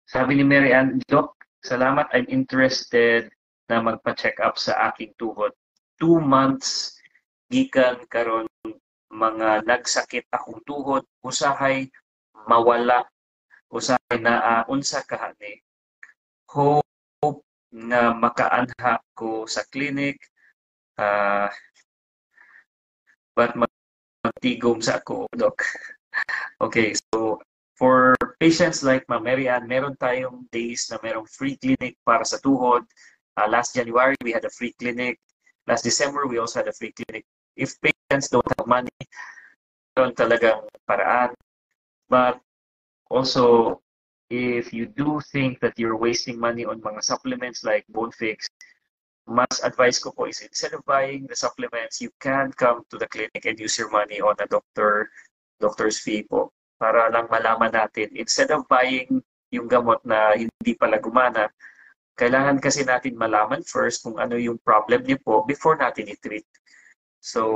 Sabi ni Mary Ann, Doc, salamat, I'm interested na magpa-check up sa aking tuhod. 2 months gikan karon mga nagsakit akong tuhod, usahay mawala, usahay na unsa kahani. Hope nga makaanha ko sa clinic, but magtigom sa ako, Doc. Okay, so for patients like Ma'am Mary Ann, meron tayong days na merong free clinic para sa tuhod. Last January, we had a free clinic. Last December, we also had a free clinic. If patients don't have money, meron talagang paraan. But also, if you do think that you're wasting money on mga supplements like Bone Fix, mas advice ko po is instead of buying the supplements, you can come to the clinic and use your money on a doctor's fee po. Para lang malaman natin, instead of buying yung gamot na hindi pala gumana, kailangan kasi natin malaman first kung ano yung problem niyo po before natin i-treat. So,